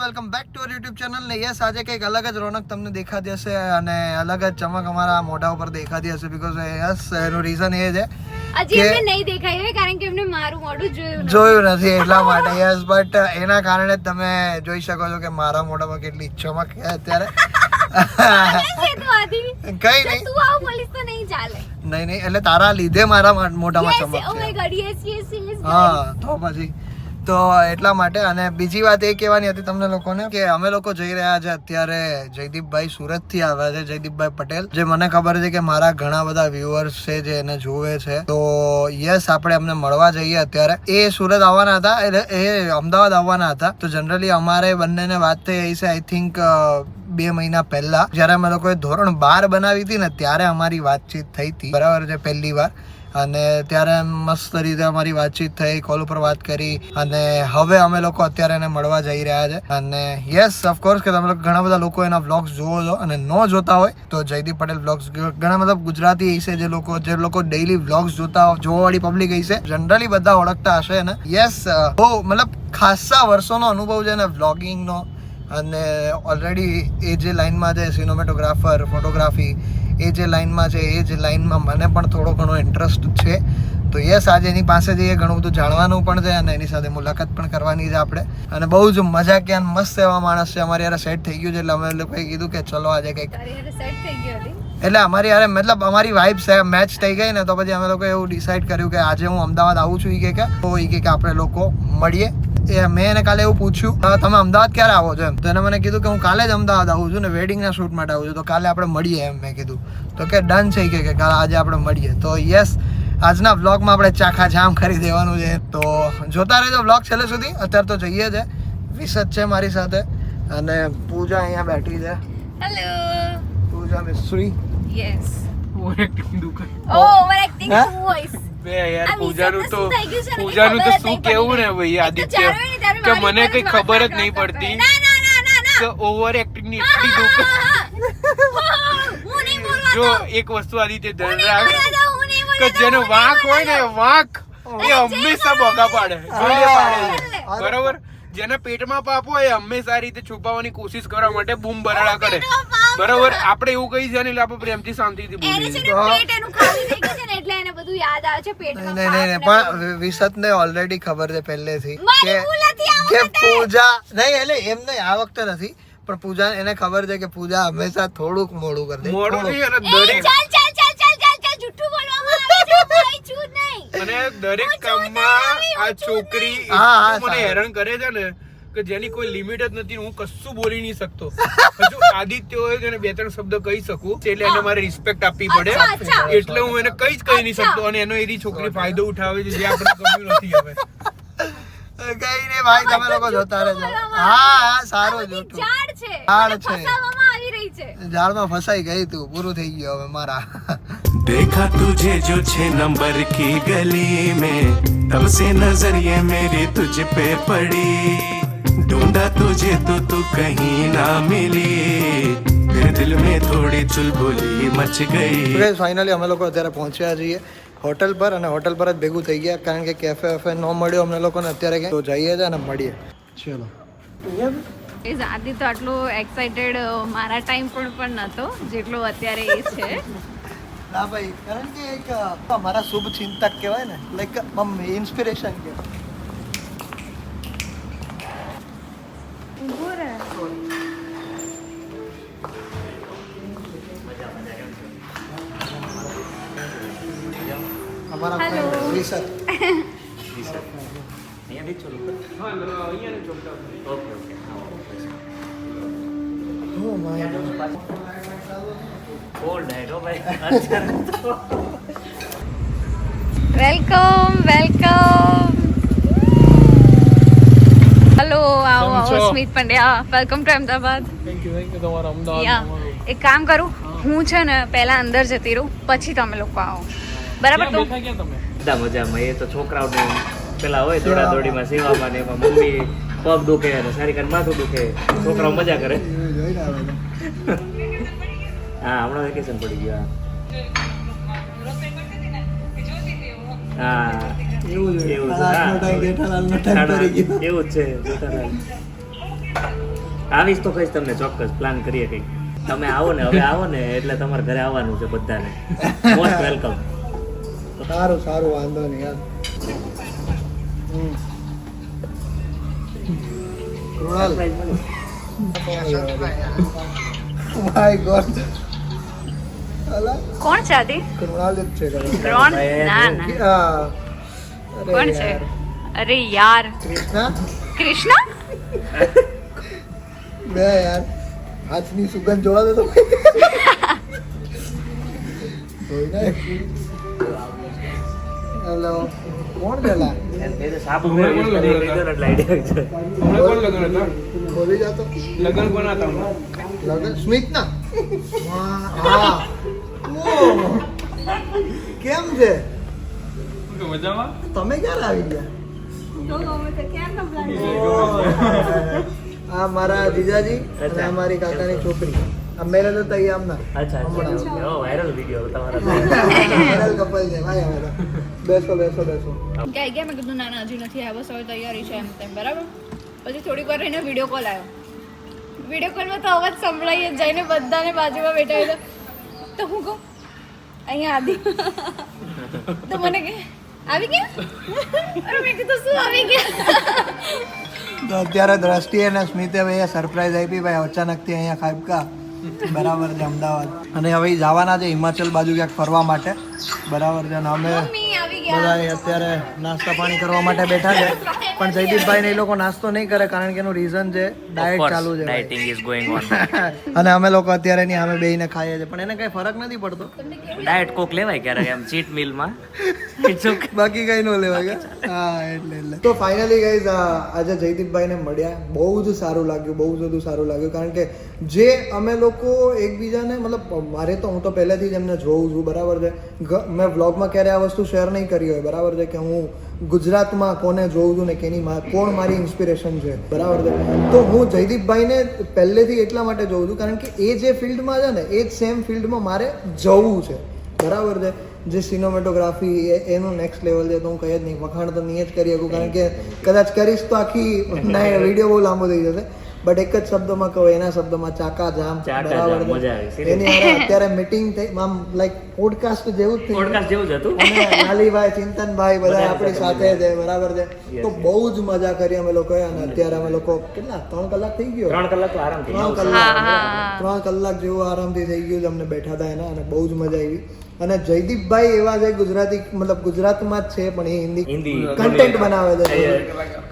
Welcome back to our YouTube channel ને yes આજે કંઈક અલગ જ રોનક તમને દેખાતી હશે અને અલગ જ ચમક અમારા મોઢા ઉપર દેખાતી હશે બીકોઝ યસ એનું રીઝન એ છે હજી એમને નહીં દેખાય હોય કારણ કે એમને મારું મોઢું જોયું નથી એટલા માટે યસ બટ એના કારણે જ તમે જોઈ શકો છો કે મારા મોઢામાં કેટલી ચમક છે અત્યારે કઈ નહીં તું આવું બોલીશ તો નહીં ચાલે નહીં એટલે તારા લીધે મારા મોઢામાં ચમક ઓ માય છે ગોડ યસ હા તો પછી તો એટલા માટે અને બીજી વાત એ કહેવાની હતી તમને લોકોને કે અમે લોકો જઈ રહ્યા છે અત્યારે જયદીપભાઈ સુરતથી આવ્યા છે જયદીપભાઈ પટેલ જે મને ખબર છે કે મારા ઘણા બધા વ્યુઅર્સ છે જે એને જોવે છે તો યસ આપણે અમને મળવા જઈએ અત્યારે એ સુરત આવવાના હતા એટલે એ અમદાવાદ આવવાના હતા તો જનરલી અમારે બંનેને વાત થઈ રહી છે આઈ થિંક 2 મહિના પહેલા જ્યારે અમે લોકોએ ધોરણ 12 બનાવી હતી ને ત્યારે અમારી વાતચીત થઈ હતી બરાબર છે પહેલી વાર અને ત્યારે મસ્ત રીતે અમારી વાતચીત થઈ કોલ ઉપર વાત કરી અને હવે અમે લોકો અત્યારે એને મળવા જઈ રહ્યા છે અને યસ ઓફકોર્સ કે તમે ઘણા બધા લોકો એના વ્લોગ્સ જોવો છો અને ન જોતા હોય તો જયદીપ પટેલ વ્લોગ્સ ઘણા બધા ગુજરાતી હશે જે લોકો ડેઈલી વ્લોગ્સ જોવાવાળી પબ્લિક હશે જનરલી બધા ઓળખતા હશે ને યસ બહુ મતલબ ખાસા વર્ષોનો અનુભવ છે ને વ્લોગિંગનો અને ઓલરેડી એ જે લાઈનમાં છે સિનેમેટોગ્રાફર ફોટોગ્રાફી એ જે લાઈનમાં છે એ જ લાઈનમાં મને પણ થોડો ઘણો ઇન્ટરેસ્ટ છે તો યસ આજે એની પાસે જઈએ ઘણું બધું જાણવાનું પણ છે અને એની સાથે મુલાકાત પણ કરવાની છે આપણે અને બહુ જ મજાકિયા મસ્ત એવા માણસ છે અમારી યારે સેટ થઈ ગયું છે એટલે અમે લોકોએ કીધું કે ચલો આજે કંઈક એટલે અમારી યારે મતલબ અમારી વાઇબ મેચ થઈ ગઈ ને તો પછી અમે લોકોએ એવું ડિસાઈડ કર્યું કે આજે હું અમદાવાદ આવું છું એ કે તો એ કે આપણે લોકો મળીએ મેં એને કાલે એવું પૂછ્યું તમે અમદાવાદ ક્યારે આવો છો એમ તો એને મને કીધું કે હું કાલે જ અમદાવાદ આવું છું ને વેડિંગના શૂટ માટે આવું છું તો કાલે આપણે મળીએ એમ મેં કીધું તો કે ડન છે કે કાલે આજે આપણે મળીએ તો યસ આજના વ્લોગમાં આપણે ચાખા જામ કરી દેવાનું છે તો જોતા રહેજો વ્લોગ છેલ્લે સુધી અત્યારે તો જઈએ છે વિશદ છે મારી સાથે અને પૂજા અહીંયા બેઠી છે હેલો પૂજા મિસ્ત્રી યસ ઓવર એક્ટિંગ વોઇસ યાર પૂજાનું તો શું કેવું ને ભાઈ આદિત્ય કે મને કઈ ખબર જ નહીં પડતી કે ઓવર એક્ટિંગ ની એટલી દુઃખ જો એક વસ્તુ આદિત્ય ધ્યાન રાખ કે જેનો વાંક હોય ને વાંક એ હંમેશા બોગા પાડે બરોબર જેના પેટમાં પાપ હોય એ હંમેશા રીતે છુપાવવાની કોશિશ કરવા માટે બૂમ બરાડા કરે બરોબર આપણે એવું કહી છે ને એટલે આપણે પ્રેમથી શાંતિથી બોલીએ નહીં પણ વિશદને ઓલરેડી ખબર છે પહેલેથી કે પૂજા નહીં એટલે એમ નહીં આ વખતે નથી પણ પૂજા એને ખબર છે કે પૂજા હંમેશા થોડુંક મોડું કરી દે અને દરેક કામમાં આ છોકરી મને હેરાન કરે છે ને કે જેની કોઈ લિમિટ જ નથી હું કશું બોલી નહીં શકતો હજુ આદિત્ય હોય તો એને 2-3 શબ્દ કહી શકું એટલે એને મારે રિસ્પેક્ટ આપવી પડે એટલે હું એને કઈ જ કહી નહીં શકતો અને એનો એની છોકરી ફાયદો ઉઠાવે છે જે આપણે ગમ્યું નથી હવે કઈ નહીં ભાઈ તમે લોકો જોતા રહેજો હા સારું જોતું ઝાડ છે ઝાડમાં ફસાઈ ગઈ તું પૂરું થઈ ગયું હવે મારા देखा तुझे जो 6 नंबर की गली में तब से नजर ये मेरी तुझ पे पड़ी ढूंढा तुझे तो तू कहीं ना मिली फिर दिल में थोड़ी चुलबुली मच गई ફાઇનલી અમે લોકો અત્યારે પહોંચ્યા છીએ હોટલ પર અને હોટલ પર જ ભેગું થઈ ગયા કારણ કે કેફે વેફે ન મળ્યો અમને લોકોને અત્યારે તો જઈએ છે અને મળીએ ચલો આદિ તો આટલો એક્સાઇટેડ મારા ટાઈમ પણ નતો જેટલો અત્યારે એ છે ના ભાઈ કારણ કે એક અમારા શુભ ચિંતક કહેવાય ને લાઈક ઇન્સ્પિરેશન કહેવાય અમારા ફ્રેન્ડ વિશદ અહીંયાથી ચાલુ હા અહીંયાથી ચોકતા ઓકે ઓ માય ગોડ ઓલ્ડ હે રો ભાઈ વેલકમ હેલો આવો Smit Pandya welcome to Ahmedabad thank you તમારા અમદાવાદ એક કામ કરું હું છે ને પહેલા અંદર જતી રહું પછી તમે લોકો આવો બરાબર તો બધા મજામાં એ તો છોકરાઓને પેલા હોય દોડા દોડીમાં સેવામાં ને એમાં મમ્મી પગ દુખે અને સારી કરીને માથું દુખે છોકરાઓ મજા કરે હા હમણાં વેકેશન પડી ગયું હા એવું જ છે જેઠાલાલ જેઠાલાલનો ટાઈમ કરી ગયો એવું જ છે જેઠાલાલ આવીશ તો કહીશ તમને ચોક્કસ, પ્લાન કરીએ કંઈક. તમે આવો ને, હવે આવો ને એટલે તમારા ઘરે આવવાનું છે બધાને. Most welcome. સારું સારું, વાંધો નહીં યાર. કૃણાલ, માય ગોડ, અલા કોણ છે આદિ? કૃણાલ જ છે કદાચ. કોણ? ના ના, હા. અરે કોણ છે? યાર. અરે યાર, કૃષ્ણા કૃષ્ણ. બે યાર, હાથની સુગંધ જોવા દો તો. હેલો, કોણ પેલા સાબુ યુઝ કરી લીધો ને એટલે આઈડિયા છે. હમણાં કોણ લગ્ન હતા? બોલી જાતો. લગ્ન કોના હતા હમણાં? લગન સ્મિત ના. હા. ઓહ. કેમ છે? મજામાં? તમે ક્યારે આવી ગયા? આ મારા જીજાજી અને આ મારી કાકાની છોકરી. આ મેરે તો તૈયાર ના. અચ્છા અચ્છા, વાયરલ વિડીયો તમારા. વાયરલ કપલ છે ભાઈ અમે તો. બેસો બેસો બેસો. ક્યાં ગયા? મેં કીધું ના ના હજી નથી આવ્યો, હવે તૈયારી છે એમ તેમ, બરાબર. પછી થોડીક વાર રહીને વિડીયો કોલ આવ્યો. વિડીયો કોલમાં તો અવાજ સંભળાઈ જ જઈને બધાને બાજુમાં બેઠા હોય તો હું કહું અહીંયા આદિ, તો મને કે આવી ગયા? અરે મેં કીધું શું આવી ગયા? તો અત્યારે દ્રષ્ટિએ અને સ્મિતે ભાઈ સરપ્રાઈઝ આપી ભાઈ અચાનકથી અહીંયા ખાબકા બરાબર છે અમદાવાદ, અને હવે ઈ જવાના છે હિમાચલ બાજુ ક્યાંક ફરવા માટે બરાબર છે. અને અમે મમ્મી આવી ગયા. બધા અત્યારે નાસ્તા પાણી કરવા માટે બેઠા છે, પણ જયદીપભાઈ ને એ લોકો નાસ્તો નહીં કરે કારણ કે એનું રીઝન છે ડાયટ ચાલુ છે ભાઈ. Dieting is going on. અને અમે લોકો અત્યારે એની સામે બેહીને ખાઈએ છીએ, પણ એને કઈ ફરક નથી પડતો. ડાયટ કોક લેવાય ક્યારેક એમ ચીટ મીલમાં. It's okay. બાકી કઈ ન લેવાય કે હા એટલે તો ફાઇનલી ગાઈઝ આજે જયદીપભાઈને મળ્યા, બહુ જ સારું લાગ્યું, બહુ જ બધું સારું લાગ્યું. કારણ કે જે અમે લોકો એકબીજાને મતલબ મારે તો હું તો પહેલેથી જ એમને જોઉં છું બરાબર છે. મેં વ્લોગમાં ક્યારે આ વસ્તુ શેર નહીં કરી હોય બરાબર છે કે હું ગુજરાતમાં કોને જોઉં છું ને કેની કોણ મારી ઇન્સ્પિરેશન છે બરાબર છે. તો હું જયદીપભાઈને પહેલેથી એટલા માટે જોઉં છું કારણ કે એ જે ફિલ્ડમાં છે ને એ જ સેમ ફિલ્ડમાં મારે જવું છે બરાબર છે. જે સિનેમેટોગ્રાફી એનું નેક્સ્ટ લેવલ છે, તો હું કહી જ નહીં, વખાણ તો નહીં જ કરી શકું કારણ કે કદાચ કરીશ તો આખી વિડીયો બહુ લાંબો થઈ જશે. બટ એક જ શબ્દમાં કહું, એના શબ્દમાં ચાકા જામ બરાબર મજા છે. આવી. એની હારે અત્યારે મીટિંગ થઈ આમ લાઈક પોડકાસ્ટ જેવું જ થઈ પોડકાસ્ટ જેવું જ હતું. અને લાલીભાઈ ચિંતનભાઈ બધા આપણી સાથે છે બરાબર છે. તો બહુ જ મજા કરી અમે લોકોએ. અને અત્યારે અમે લોકો કેટલા 3 કલાક થઈ ગયો, 3 કલાક તો આરામથી. 3 કલાક જેવું આરામથી થઈ ગયું છે. અમને બેઠા હતા એના અને બહુ જ મજા આવી. અને જયદીપભાઈ એવા છે ગુજરાતી મતલબ ગુજરાતમાં જ છે પણ એ હિન્દી કન્ટેન્ટ બનાવે છે.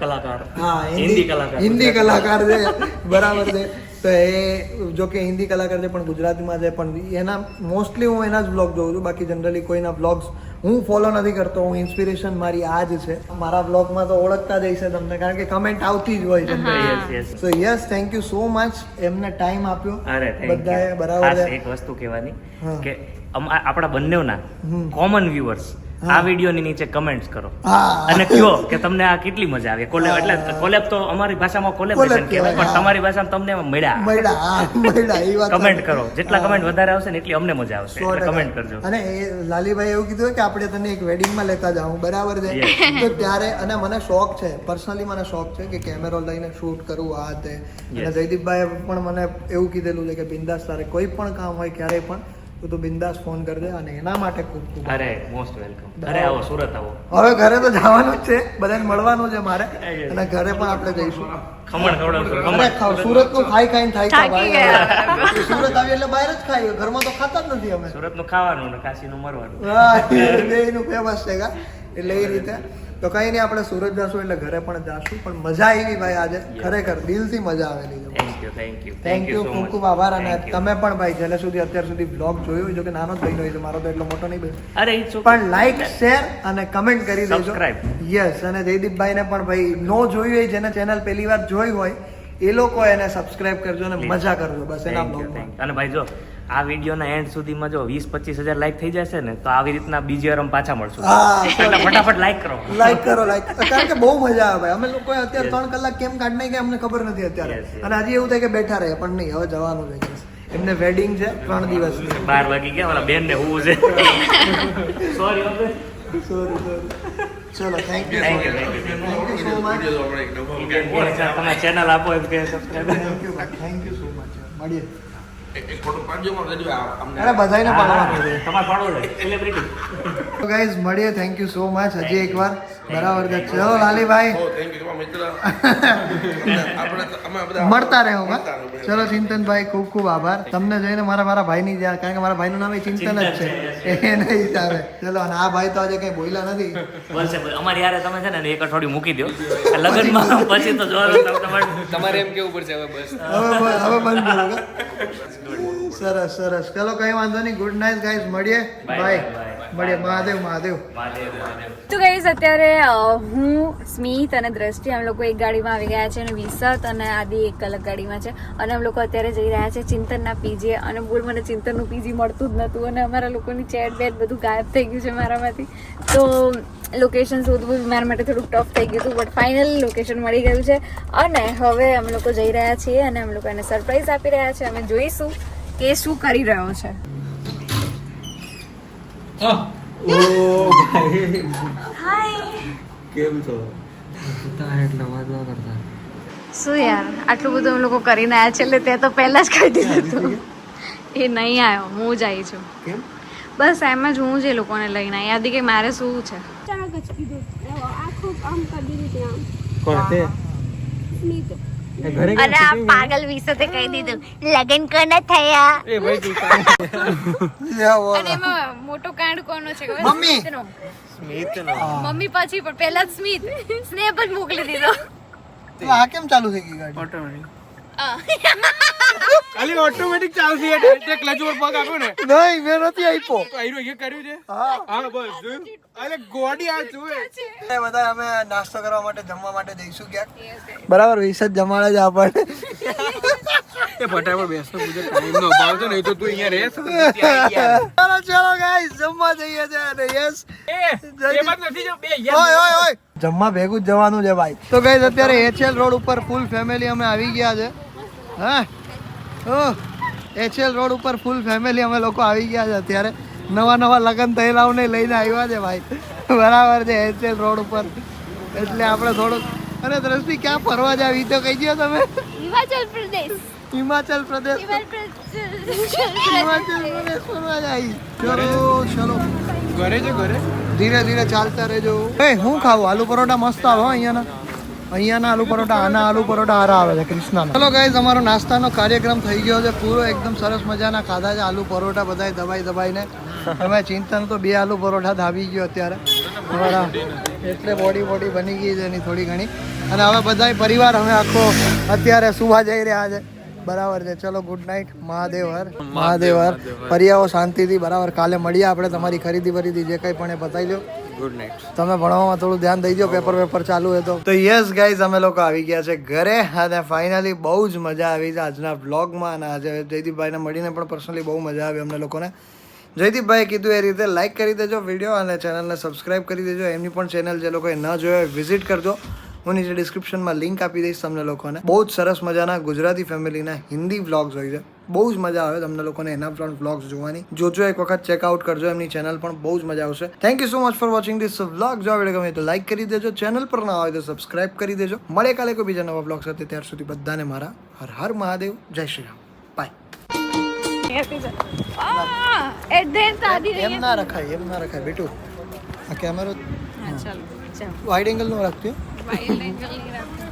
કલાકાર. હા હિન્દી કલાકાર. હિન્દી કલાકાર છે બરાબર છે. તો એ જો કે હિન્દી કલાકાર છે પણ ગુજરાતીમાં છે, પણ એના મોસ્ટલી હું એના જ બ્લોગ જોઉં છું. બાકી જનરલી કોઈના બ્લોગ્સ હું ફોલો નથી કરતો. હું ઇન્સ્પિરેશન મારી આ જ છે. મારા બ્લોગમાં તો ઓળખતા જ હશે તમને કારણ કે કમેન્ટ આવતી જ હોય છે. સો yes, thank you so much એમને ટાઈમ આપ્યો બધાએ બરાબર છે. એક વસ્તુ કહેવાની કે આપણા બંનેના કોમન વ્યુઅર્સ આ વિડીયોની નીચે કમેન્ટ્સ કરો અને કહો કે તમને આ કેટલી મજા આવી. કોલેબ એટલે કોલેબ તો અમારી ભાષામાં કોલેબરેશન કહેવાય, પણ તમારી ભાષામાં તમને મળ્યા. કમેન્ટ કરો, જેટલા કમેન્ટ વધારે આવશે ને એટલી અમને મજા આવશે, એટલે કમેન્ટ કરજો. અને એ લાલીભાઈ એવું કીધું કે આપણે તને એક વેડિંગમાં લેતા જાઉં બરાબર છે. તો ત્યારે અને મને શોખ છે, પર્સનલી મને શોખ છે કે કેમેરો લઈને શૂટ કરવું આ તે. અને જયદીપભાઈએ પણ મને એવું કીધેલું છે કે બિંદાસ તારે કોઈ પણ કામ હોય ક્યારેય પણ તો બિંદાસ ફોન કરજે. અને એના માટે ખૂબ ખૂબ અરે મોસ્ટ વેલકમ. અરે આવો સુરત આવો. હવે ઘરે તો જવાનું જ છે, બધાને મળવાનું છે મારે, અને ઘરે પણ આપણે જઈશું. ખમણ ખવડાવશું. સુરત નું ખાઈ ખાઈને થાય છે ભાઈ. સુરત આવી એટલે બહાર જ ખાઈએ, ઘરમાં તો ખાતા જ નથી અમે. સુરત નું ખાવાનું ને કાશી નું મરવાનું. હા, બેયનું ફેમસ છે કા. એટલે એ રીતે તો કઈ નહીં, આપણે સુરત જશું એટલે ઘરે પણ જાશું. પણ મજા આવી ભાઈ આજે, ખરેખર દિલથી મજા આવેલી છે. થેન્ક યુ, ખૂબ ખૂબ આભાર. અને તમે પણ ભાઈ જેને સુધી અત્યાર સુધી બ્લોગ જોયો હોય, જો કે નાનો જ બન્યો છે મારો તો એટલો મોટો નહીં બન્યો, અરે પણ લાઈક શેર અને કમેન્ટ કરી દેજો. યસ, અને જયદીપભાઈ ને પણ ભાઈ નો જોયું હોય, જેને ચેનલ પહેલી વાર જોઈ હોય એ લોકો એને સબસ્ક્રાઇબ કરજો અને મજા કરજો બસ એના બ્લોગમાં. અને ભાઈ જો આ વિડીયોના એન્ડ સુધીમાં જો 20-25 હજાર લાઈક થઈ જશે ને તો આવી રીતના બીજી વાર પાછા મળશું. એટલે ફટાફટ લાઈક કરો. કારણ કે બહુ મજા આવે ભાઈ. અમે લોકો અત્યારે 3 કલાક કેમ કાઢ નાખી અમને ખબર નથી અત્યારે. અને હજી એવું થાય કે બેઠા રહે, પણ નહીં, હવે જવાનું છે. એમને વેડિંગ છે 3 દિવસની. 12 વાગી ગયા, ઓલા બેન ને હોવું છે. સોરી. ચલો thank you thank you so much તમે ચેનલ આપો એમ કે subscribe thank you so much મળીએ એક ફોટો પાડજો માં રેડી અમને અરે બધાને પાડવાનો છે તમારે પાડો છે સેલિબ્રિટી તો ગાઈઝ મળીએ થેન્ક યુ સો મચ હજી એકવાર બરાબર છે ચલો લાલીભાઈ ઓ થેન્ક યુ તમારા મિત્ર આપણે અમે બધા મળતા રહો ચલો ચિંતનભાઈ ખૂબ ખૂબ આભાર તમને જોઈને મારા ભાઈની યાદ કારણ કે મારા ભાઈનું નામ ચિંતન જ છે એને હિસાબે ચલો અને આ ભાઈ તો આજે કઈ બોલ્યા નથી બોલશે અમારી યારે તમે છે ને એક અઠવાડિયું મૂકી દો લગનમાં પછી તો જોવાનું તમારે એમ કેવું પડશે હવે બસ હવે બંધ કરો સરસ સરસ ચલો કઈ વાંધો નહીં ગુડ નાઇટ ગાઈઝ મળીએ બાય મળીએ મહાદેવ મહાદેવ તો ગાઈઝ અત્યારે હું સ્મિત અને દ્રષ્ટિ અમે લોકો એક ગાડીમાં આવી ગયા છે અને વિસત અને આદિ એક અલગ ગાડીમાં છે અને અમે લોકો અત્યારે જઈ રહ્યા છે ચિંતનના પીજી અને બોલ મને ચિંતનનું પીજી મળતું જ નહોતું અને અમારા લોકોની ચેટ બેટ બધું ગાયબ થઈ ગયું છે મારામાંથી તો લોકેશન શોધવું મારા માટે થોડુંક ટફ થઈ ગયું હતું બટ ફાઇનલ લોકેશન મળી ગયું છે અને હવે અમે લોકો જઈ રહ્યા છીએ અને અમે લોકો એને સરપ્રાઈઝ આપી રહ્યા છે અમે જોઈશું કે શું કરી રહ્યો છે શું યાર આટલું બધું અમે લોકો કરીને આવ્યા છે એટલે તે તો પહેલા જ કહી દીધું હતું એ નહીં આવ્યો હું જ આવી છું બસ એમ જ હું જ એ લોકોને લઈને આવી યાદી કે મારે શું છે અને આ પાગલ વિશે તે કહી દીધું લગન કોના થયા અને એમાં મોટો કાંડ કોનો છે ખબર? મમ્મી. સ્મિતનો. મમ્મી પછી પણ પહેલા જ સ્મિત સ્નેપ જ મોકલી દીધો તો આ કેમ ચાલુ થઈ ગઈ ગાડી ખાલી ઓટોમેટિક ચાલશે એટલે ક્લચ ઉપર પગ આપો ને નહીં મેં નથી આપ્યો તો આયરો એ કર્યું છે હા હા બસ અરે ગોડી આ જુએ એ બધા અમે નાસ્તો કરવા માટે જમવા માટે જઈશું ક્યાંક બરાબર 20 જ જમાડે જ આપણને એ ફટાફટ બેસતો પૂજે ટાઈમ નો અભાવ છે નહીં તો તું અહીંયા રહે ચાલો ચાલો ગાઈસ જમવા જઈએ છે અને યસ એ વાત નથી જો બે ઓય ઓય ઓય જમવા ભેગું જ જવાનું છે ભાઈ તો ગાઈસ અત્યારે એચએલ રોડ ઉપર ફૂલ ફેમિલી અમે આવી ગયા છે હા ઓ એચએલ રોડ ઉપર ફૂલ ફેમિલી અમે લોકો આવી ગયા છે અત્યારે નવા લગ્ન થયેલાઓને લઈને આવ્યા છે ભાઈ બરાબર છે એચએલ રોડ ઉપર એટલે આપણે થોડુંક અને દ્રષ્ટિ ક્યાં ફરવા જાવી તો કહી દો તમે હિમાચલ પ્રદેશ હિમાચલ પ્રદેશ ફરવા જાય ચલો ઘરે છે ઘરે ધીરે ધીરે ચાલતા રહેજો એ હું ખાવું આલુ પરોઠા મસ્ત આવે અહીંયાના આલુ પરોઠા આના આલુ પરોઠા હારા આવે છે કૃષ્ણના ચલો ગાઈઝ અમારો નાસ્તાનો કાર્યક્રમ થઈ ગયો છે પૂરો એકદમ સરસ મજાના ખાધા છે આલુ પરોઠા બધાય દબાઈને તમે ચિંતન તો 2 આલુ પરોઠા ધાબી ગયો અત્યારે બરાબર એટલે બોડી બની ગઈ છે એની થોડી ઘણી અને હવે બધાય પરિવાર અમે આખો અત્યારે સુવા જઈ રહ્યા છે બરાબર છે ચલો ગુડ નાઇટ મહાદેવ હર પરિયાઓ શાંતિથી બરાબર કાલે મળીએ આપણે તમારી ખરીદી જે કંઈ પણ એ બતાવી લો ગુડ નાઇટ તમે ભણવામાં થોડું ધ્યાન દઈજો પેપર ચાલુ હોય તો યસ ગાઈઝ અમે લોકો આવી ગયા છે ઘરે અને ફાઇનલી બહુ જ મજા આવી છે આજના વ્લોગમાં અને આજે જયદીપભાઈને મળીને પણ પર્સનલી બહુ મજા આવી અમને લોકોને જયદીપભાઈએ કીધું એ રીતે લાઇક કરી દેજો વિડીયો અને ચેનલને સબસ્ક્રાઇબ કરી દેજો એમની પણ ચેનલ જે લોકોએ ન જોયો હોય વિઝિટ કરજો હું નીચે ડિસ્ક્રિપ્શનમાં લિંક આપી દઈશ તમને લોકોને બહુ જ સરસ મજાના ગુજરાતી ફેમિલીના હિન્દી વ્લોગ્સ હોય છે બહુ જ મજા આવે તમને લોકોને એના પણ વ્લોગ્સ જોવાની જોજો એક વખત ચેકઆઉટ કરજો એમની ચેનલ પણ બહુ જ મજા આવશે thank you so much for watching this vlog જો વિડીયો ગમે તો લાઈક કરી દેજો ચેનલ પર ના હોય તો સબસ્ક્રાઇબ કરી દેજો મળે કાલે કોઈ બીજા નવા વ્લોગ સાથે ત્યાર સુધી બધાને મારા હર હર મહાદેવ જય શ્રી રામ બાય એમ ના રખાય બેટું આ કેમેરો વાઇડ એંગલ નો રાખજો વાઇડ એંગલ નહીં રાખતો